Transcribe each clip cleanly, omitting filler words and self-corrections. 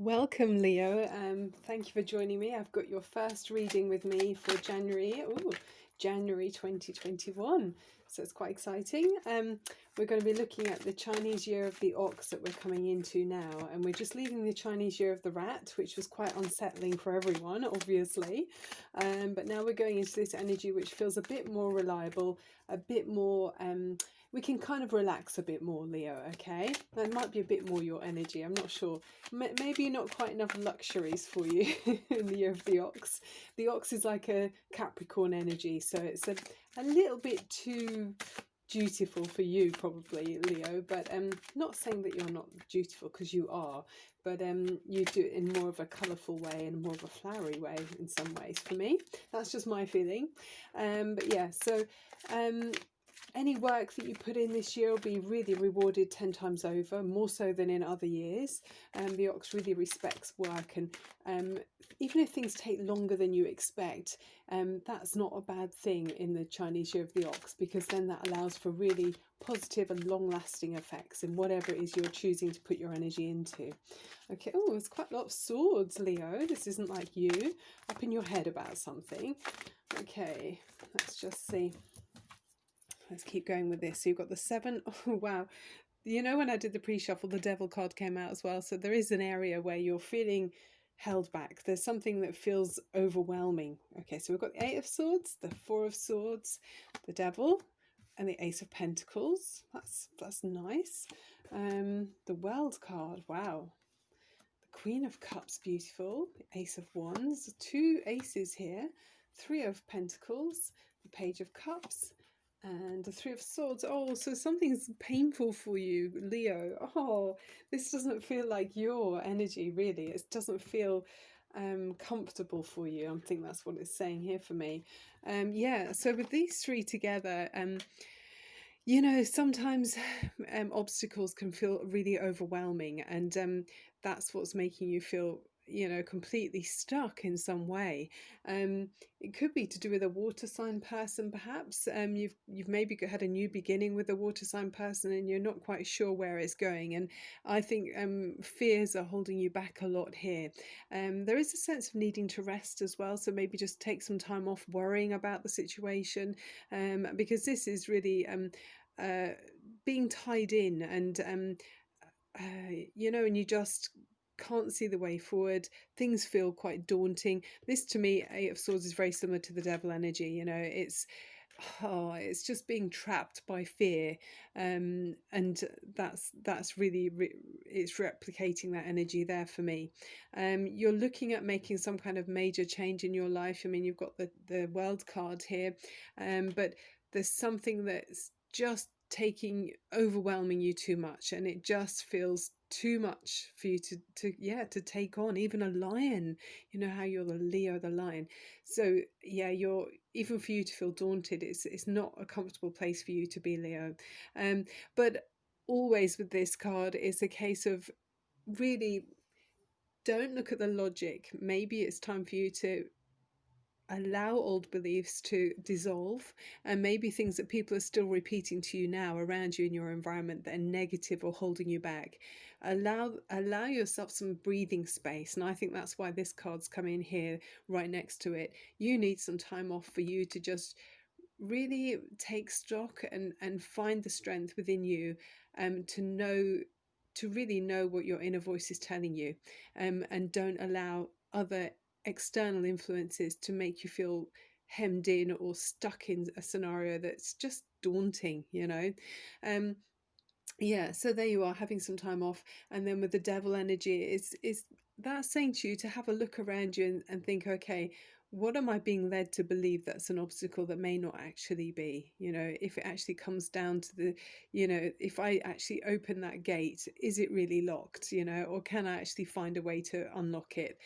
Welcome, Leo. Thank you for joining me. I've got your first reading with me for January 2021. So it's quite exciting. We're going to be looking at the Chinese year of the ox that we're coming into now. And we're just leaving the Chinese year of the rat, which was quite unsettling for everyone, obviously. But now we're going into this energy which feels a bit more reliable, a bit more... we can kind of relax a bit more, Leo, okay? That might be a bit more your energy, I'm not sure. Maybe not quite enough luxuries for you in the year of the ox. The ox is like a Capricorn energy, so it's a little bit too dutiful for you, probably, Leo. But not saying that you're not dutiful, because you are, but you do it in more of a colourful way and more of a flowery way in some ways. For me, that's just my feeling. But yeah, so any work that you put in this year will be really rewarded 10 times over, more so than in other years. The ox really respects work, and even if things take longer than you expect, that's not a bad thing in the Chinese year of the ox, because then that allows for really positive and long-lasting effects in whatever it is you're choosing to put your energy into. Okay, oh, there's quite a lot of swords, Leo. This isn't like you up in your head about something. Okay, let's just see. Let's keep going with this. So you've got the 7. Oh, wow. You know, when I did the pre-shuffle, the devil card came out as well. So there is an area where you're feeling held back. There's something that feels overwhelming. Okay, so we've got the 8 of Swords, the 4 of Swords, the devil, and the Ace of Pentacles. That's nice. The World card. Wow. The Queen of Cups, beautiful. The Ace of Wands. 2 aces here. 3 of Pentacles. The Page of Cups. And the 3 of Swords. Oh, so something's painful for you, Leo. Oh, this doesn't feel like your energy, really. It doesn't feel comfortable for you. I think that's what it's saying here for me. Yeah, so with these 3 together, you know, sometimes obstacles can feel really overwhelming, and that's what's making you feel, you know, completely stuck in some way. It could be to do with a water sign person, perhaps. You've maybe had a new beginning with a water sign person, and you're not quite sure where it's going. And I think fears are holding you back a lot here. There is a sense of needing to rest as well, so maybe just take some time off worrying about the situation, because this is really being tied in, and you know, and you just can't see the way forward. Things feel quite daunting. This, to me, 8 of Swords is very similar to the devil energy. You know, it's just being trapped by fear, and that's really it's replicating that energy there for me. You're looking at making some kind of major change in your life. I mean, you've got the World card here, but there's something that's just overwhelming you too much, and it just feels too much for you to take on. Even a lion, you know how you're the Leo, the lion. So yeah, you're, even for you to feel daunted, it's not a comfortable place for you to be, Leo. But always with this card, it's a case of really don't look at the logic. Maybe it's time for you to allow old beliefs to dissolve, and maybe things that people are still repeating to you now around you in your environment that are negative or holding you back. Allow yourself some breathing space, and I think that's why this card's come in here right next to it. You need some time off for you to just really take stock and find the strength within you, to really know what your inner voice is telling you, and don't allow other external influences to make you feel hemmed in or stuck in a scenario that's just daunting, you know. Yeah, so there you are, having some time off. And then with the devil energy, is that saying to you to have a look around you and think, okay, what am I being led to believe that's an obstacle that may not actually be? You know, if it actually comes down to the, you know, if I actually open that gate, is it really locked? You know, or can I actually find a way to unlock it?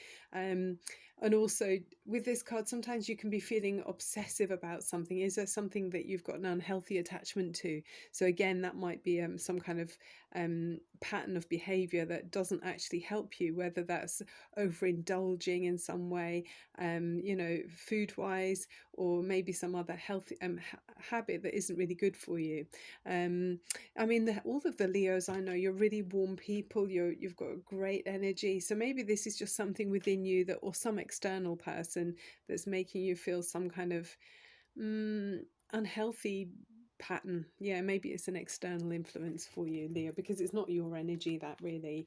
And also with this card, sometimes you can be feeling obsessive about something. Is there something that you've got an unhealthy attachment to? So again, that might be some kind of pattern of behavior that doesn't actually help you, whether that's overindulging in some way, you know, food wise, or maybe some other healthy habit that isn't really good for you. I mean, all of the Leos I know, you're really warm people. You've got a great energy. So maybe this is just something within you that, or some external person that's making you feel some kind of unhealthy pattern. Yeah, maybe it's an external influence for you, Leo, because it's not your energy that really.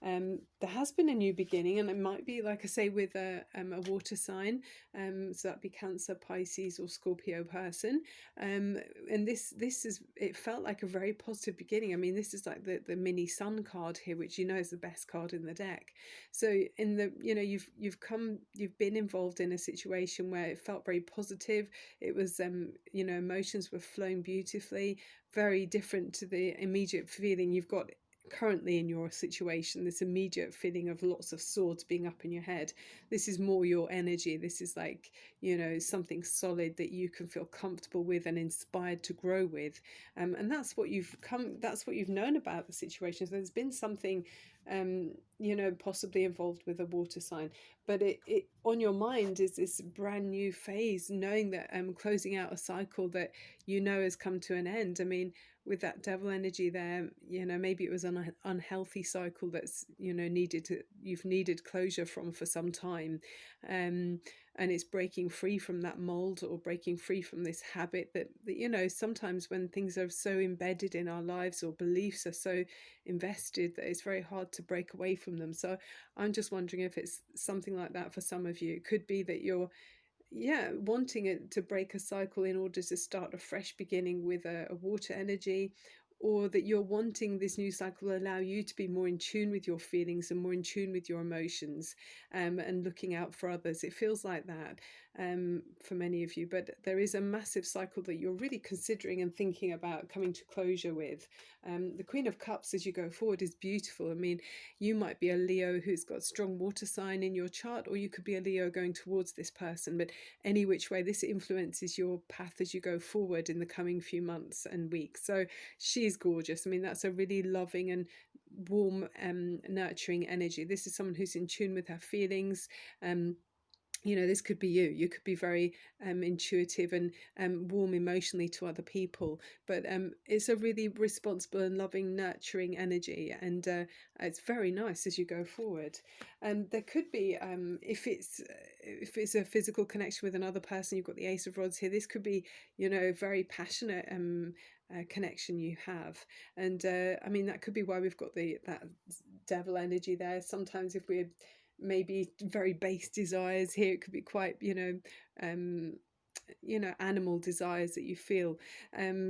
There has been a new beginning, and it might be, like I say, with a water sign. So that'd be Cancer, Pisces, or Scorpio person. And this is, it felt like a very positive beginning. I mean, this is like the mini sun card here, which you know is the best card in the deck. So in the, you know, you've been involved in a situation where it felt very positive. It was you know, emotions were flowing beautifully, very different to the immediate feeling you've got currently in your situation, this immediate feeling of lots of swords being up in your head. This is more your energy. This is like, you know, something solid that you can feel comfortable with and inspired to grow with. And that's what that's what you've known about the situation. So there's been something you know, possibly involved with a water sign, but it on your mind is this brand new phase, knowing that closing out a cycle that you know has come to an end. I mean, with that devil energy there, you know, maybe it was an unhealthy cycle that's, you know, you've needed closure from for some time, and it's breaking free from that mold, or breaking free from this habit that, you know, sometimes when things are so embedded in our lives, or beliefs are so invested, that it's very hard to break away from them. So I'm just wondering if it's something like that for some of you. It could be that you're, yeah, wanting it to break a cycle in order to start a fresh beginning with a water energy, or that you're wanting this new cycle to allow you to be more in tune with your feelings and more in tune with your emotions, and looking out for others. It feels like that for many of you, but there is a massive cycle that you're really considering and thinking about coming to closure with. The Queen of Cups as you go forward is beautiful. I mean, you might be a Leo who's got strong water sign in your chart, or you could be a Leo going towards this person, but any which way, this influences your path as you go forward in the coming few months and weeks. So she's gorgeous. I mean, that's a really loving and warm, nurturing energy. This is someone who's in tune with her feelings. You know, this could be you. You could be very intuitive and warm emotionally to other people, but it's a really responsible and loving, nurturing energy, and it's very nice as you go forward. There could be, if it's a physical connection with another person, you've got the Ace of Rods here. This could be, you know, a very passionate connection you have, and I mean, that could be why we've got that devil energy there. Sometimes if we're maybe very base desires here, it could be quite, you know, animal desires that you feel.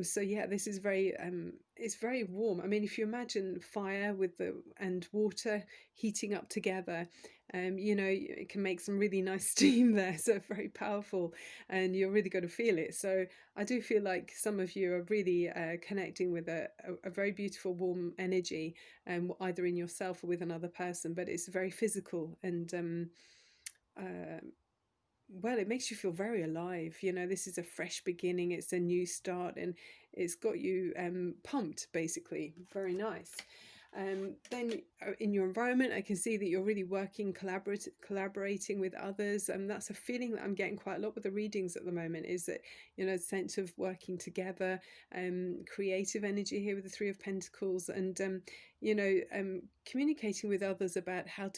So yeah, this is very it's very warm. I mean, if you imagine fire with the and water heating up together, you know, it can make some really nice steam there, so very powerful, and you're really going to feel it. So I do feel like some of you are really connecting with a very beautiful warm energy, either in yourself or with another person, but it's very physical, and uh, well, it makes you feel very alive. You know, this is a fresh beginning, it's a new start, and it's got you pumped, basically. Very nice. Then in your environment, I can see that you're really working, collaborating with others, and that's a feeling that I'm getting quite a lot with the readings at the moment, is that, you know, a sense of working together, creative energy here with the Three of Pentacles, and you know, communicating with others about how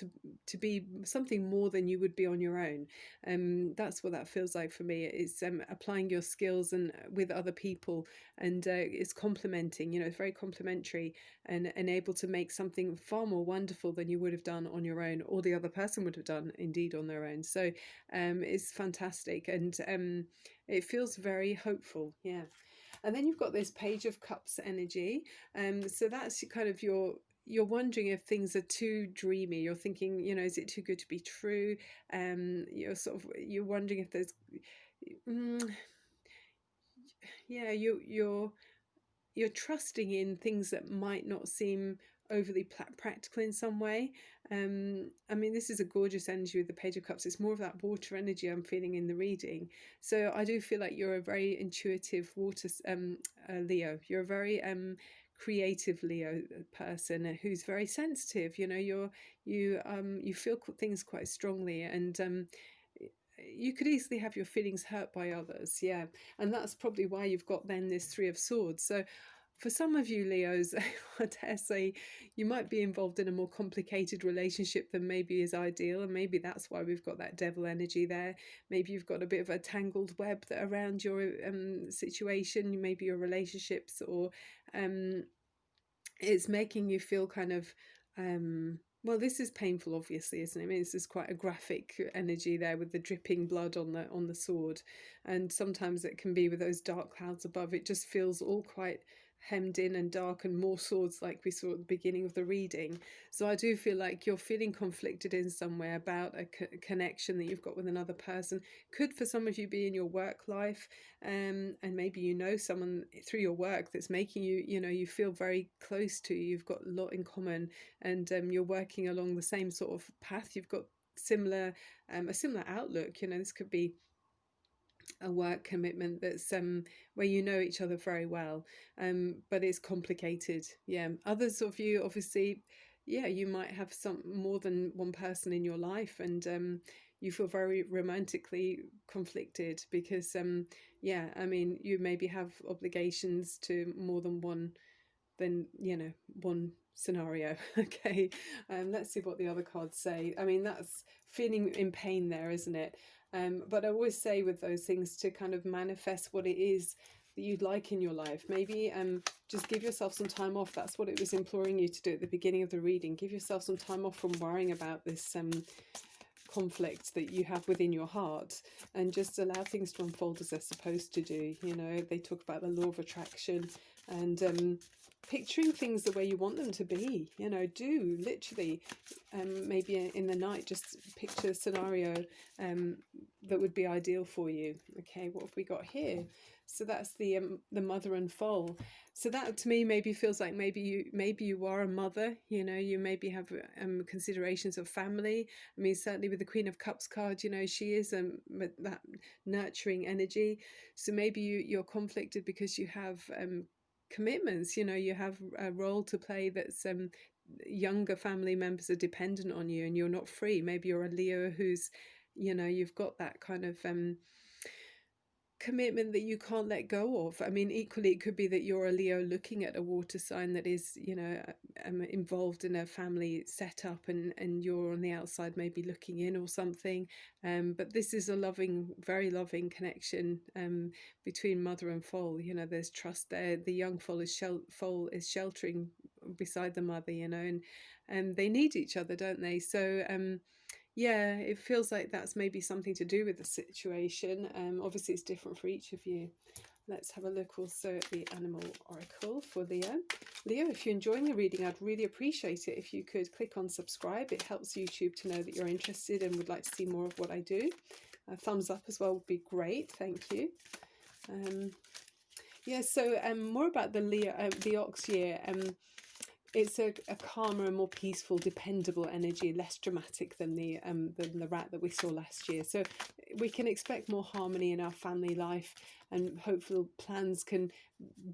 to be something more than you would be on your own. That's what that feels like for me. It's applying your skills and with other people, and it's complementing. You know, it's very complementary, and able to make something far more wonderful than you would have done on your own, or the other person would have done indeed on their own. So it's fantastic, and it feels very hopeful. Yeah. And then you've got this Page of Cups energy. So that's kind of you're wondering if things are too dreamy. You're thinking, you know, is it too good to be true? You're wondering if there's, yeah, you're trusting in things that might not seem overly practical in some way. I mean, this is a gorgeous energy with the Page of Cups. It's more of that water energy I'm feeling in the reading. So I do feel like you're a very intuitive water Leo. You're a very creative Leo person who's very sensitive. You know, you feel things quite strongly, and you could easily have your feelings hurt by others. Yeah, and that's probably why you've got then this Three of Swords. So for some of you Leos, I dare say you might be involved in a more complicated relationship than maybe is ideal, and maybe that's why we've got that devil energy there. Maybe you've got a bit of a tangled web around your situation, maybe your relationships, or it's making you feel kind of well, this is painful, obviously, isn't it? I mean, this is quite a graphic energy there with the dripping blood on the sword, and sometimes it can be with those dark clouds above. It just feels all quite hemmed in and dark, and more swords like we saw at the beginning of the reading. So I do feel like you're feeling conflicted in some way about a connection that you've got with another person. Could for some of you be in your work life, and maybe you know someone through your work that's making you, you know, you feel very close to. You've got a lot in common, and you're working along the same sort of path. You've got similar a similar outlook. You know, this could be a work commitment that's where you know each other very well, but it's complicated. Yeah, others of you, obviously, yeah, you might have some more than one person in your life, and you feel very romantically conflicted because yeah, I mean, you maybe have obligations to more than one, than, you know, one scenario. Okay, let's see what the other cards say. I mean, that's feeling in pain there, isn't it? But I always say with those things to kind of manifest what it is that you'd like in your life. Maybe just give yourself some time off. That's what it was imploring you to do at the beginning of the reading. Give yourself some time off from worrying about this conflict that you have within your heart, and just allow things to unfold as they're supposed to do. You know, they talk about the law of attraction, and picturing things the way you want them to be. You know, do literally maybe in the night just picture a scenario that would be ideal for you. Okay, what have we got here? So that's the mother and foal. So that to me maybe feels like maybe you are a mother. You know, you maybe have considerations of family. I mean, certainly with the Queen of Cups card, you know, she is that nurturing energy. So maybe you're conflicted because you have commitments. You know, you have a role to play that's younger family members are dependent on you, and you're not free. Maybe you're a Leo who's, you know, you've got that kind of commitment that you can't let go of. I mean, equally, it could be that you're a Leo looking at a water sign that is, you know, involved in a family setup, and you're on the outside maybe looking in or something. But this is a loving, very loving connection between mother and foal. You know, there's trust there. The young foal is sheltering beside the mother, you know, and they need each other, don't they? So yeah, it feels like that's maybe something to do with the situation. Obviously, it's different for each of you. Let's have a look also at the animal oracle for Leo. Leo, if you're enjoying the reading, I'd really appreciate it if you could click on subscribe. It helps YouTube to know that you're interested and would like to see more of what I do. A thumbs up as well would be great. Thank you. Yeah, so more about the Leo, the ox year. It's a calmer and more peaceful, dependable energy, less dramatic than the rat that we saw last year. So we can expect more harmony in our family life, and hopefully plans can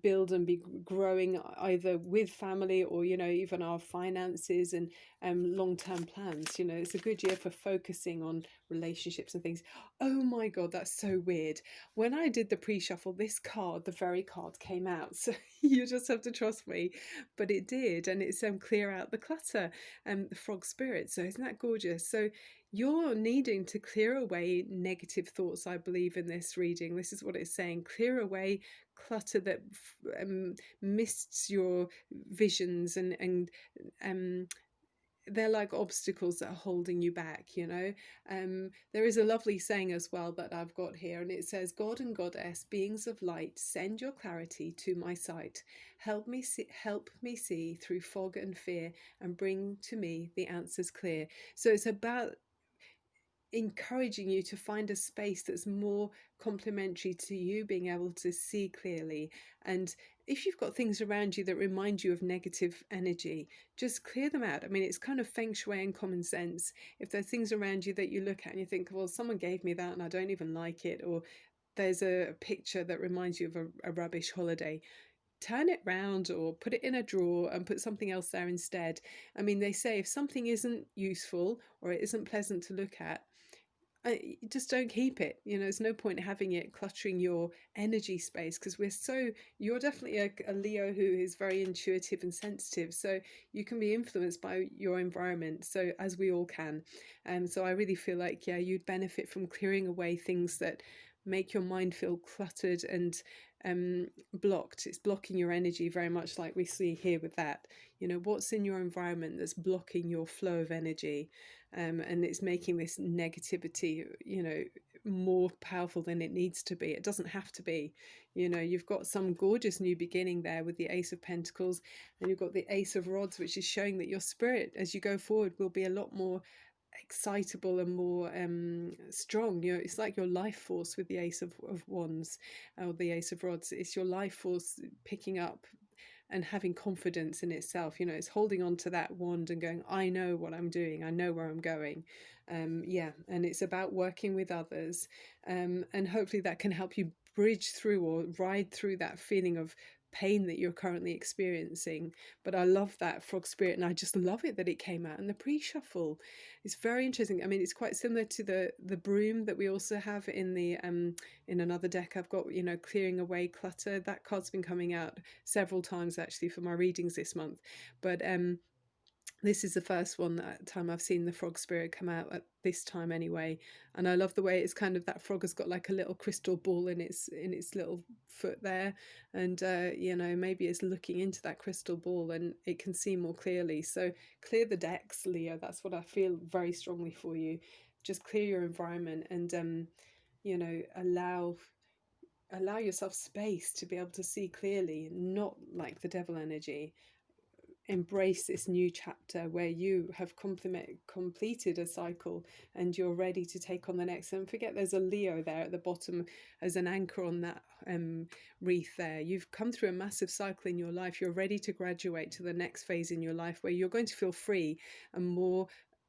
build and be growing either with family or, you know, even our finances and long-term plans. You know, it's a good year for focusing on relationships and things. Oh my God, that's so weird. When I did the pre-shuffle, this card, the very card, came out. So you just have to trust me. But it did, and it's clear out the clutter, the frog spirit. So isn't that gorgeous? So you're needing to clear away negative thoughts, I believe, in this reading. This is what it's saying. Clear away clutter that mists your visions, and they're like obstacles that are holding you back, you know. There is a lovely saying as well that I've got here, and it says, God and Goddess, beings of light, send your clarity to my sight. Help me see through fog and fear, and bring to me the answers clear. So it's about encouraging you to find a space that's more complementary to you being able to see clearly. And if you've got things around you that remind you of negative energy, just clear them out. I mean, it's kind of feng shui and common sense. If there's things around you that you look at and you think, well, someone gave me that and I don't even like it, or there's a picture that reminds you of a rubbish holiday, turn it round or put it in a drawer and put something else there instead. I mean, they say if something isn't useful or it isn't pleasant to look at, just don't keep it. There's no point having it cluttering your energy space, because you're definitely a Leo who is very intuitive and sensitive, so you can be influenced by your environment, so as we all can. So I really feel like, yeah, you'd benefit from clearing away things that make your mind feel cluttered and blocked. It's blocking your energy, very much like we see here with that. What's in your environment that's blocking your flow of energy, and it's making this negativity more powerful than it needs to be. It doesn't have to be. You've got some gorgeous new beginning there with the Ace of Pentacles, and you've got the Ace of Rods, which is showing that your spirit as you go forward will be a lot more excitable and more strong. It's like your life force with the Ace of Wands, or the Ace of Rods. It's your life force picking up and having confidence in itself. It's holding on to that wand and going, I know what I'm doing, I know where I'm going. Yeah, and it's about working with others, and hopefully that can help you bridge through or ride through that feeling of pain that you're currently experiencing. But I love that frog spirit, and I just love it that it came out in the pre-shuffle. It's very interesting. I mean, it's quite similar to the broom that we also have in the in another deck I've got, clearing away clutter. That card's been coming out several times actually for my readings this month, but this is the first time I've seen the frog spirit come out at this time anyway. And I love the way it's kind of, that frog has got like a little crystal ball in its little foot there, and maybe it's looking into that crystal ball and it can see more clearly. So clear the decks, Leo. That's what I feel very strongly for you. Just clear your environment and allow yourself space to be able to see clearly, not like the devil energy. Embrace this new chapter where you have completed a cycle and you're ready to take on the next. And forget there's a Leo there at the bottom as an anchor on that wreath there. You've come through a massive cycle in your life. You're ready to graduate to the next phase in your life where you're going to feel free and more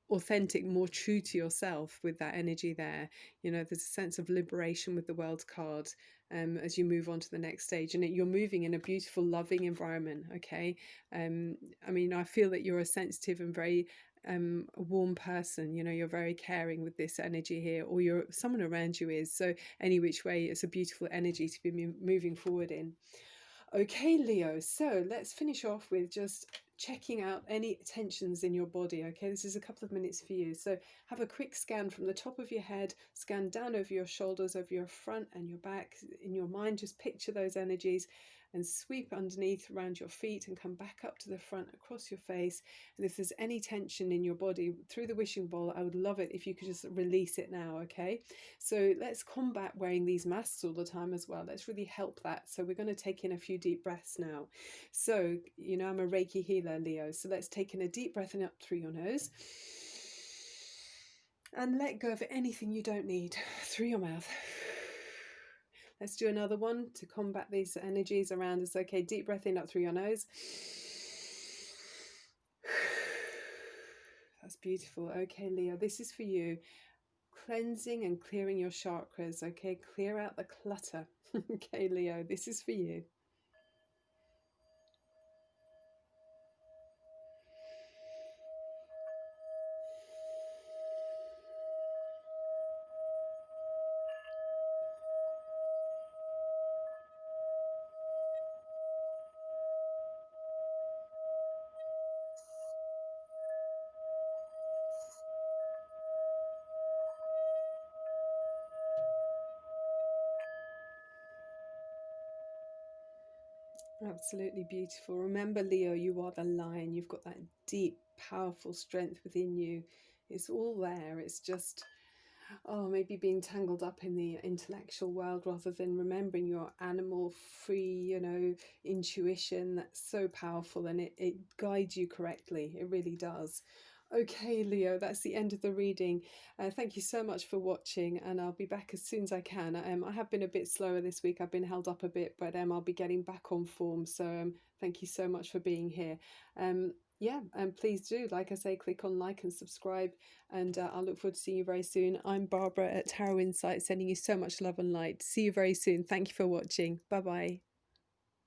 authentic, more true to yourself with that energy there. There's a sense of liberation with the World card as you move on to the next stage, and you're moving in a beautiful, loving environment. Okay. I mean, I feel that you're a sensitive and very a warm person. You're very caring with this energy here, or someone around you is. So any which way, it's a beautiful energy to be moving forward in. Okay, Leo, so let's finish off with just checking out any tensions in your body. Okay, this is a couple of minutes for you. So have a quick scan from the top of your head, scan down over your shoulders, over your front and your back. In your mind, just picture those energies and sweep underneath around your feet and come back up to the front, across your face. And if there's any tension in your body through the wishing bowl, I would love it if you could just release it now. Okay, so let's combat wearing these masks all the time as well. Let's really help that. So we're going to take in a few deep breaths now. So I'm a Reiki healer, Leo, so let's take in a deep breath in up through your nose and let go of anything you don't need through your mouth. Let's do another one to combat these energies around us. Okay, deep breath in up through your nose. That's beautiful. Okay, Leo, this is for you. Cleansing and clearing your chakras. Okay, clear out the clutter. Okay, Leo, this is for you. Absolutely beautiful. Remember, Leo, you are the lion. You've got that deep, powerful strength within you. It's all there. It's just, maybe being tangled up in the intellectual world rather than remembering your animal free, intuition. That's so powerful, and it guides you correctly. It really does. Okay, Leo, that's the end of the reading. Thank you so much for watching, and I'll be back as soon as I can. I have been a bit slower this week. I've been held up a bit, but I'll be getting back on form. So thank you so much for being here. Yeah, and please do, like I say, click on like and subscribe, and I'll look forward to seeing you very soon. I'm Barbara at Tarot Insight, sending you so much love and light. See you very soon. Thank you for watching. Bye-bye.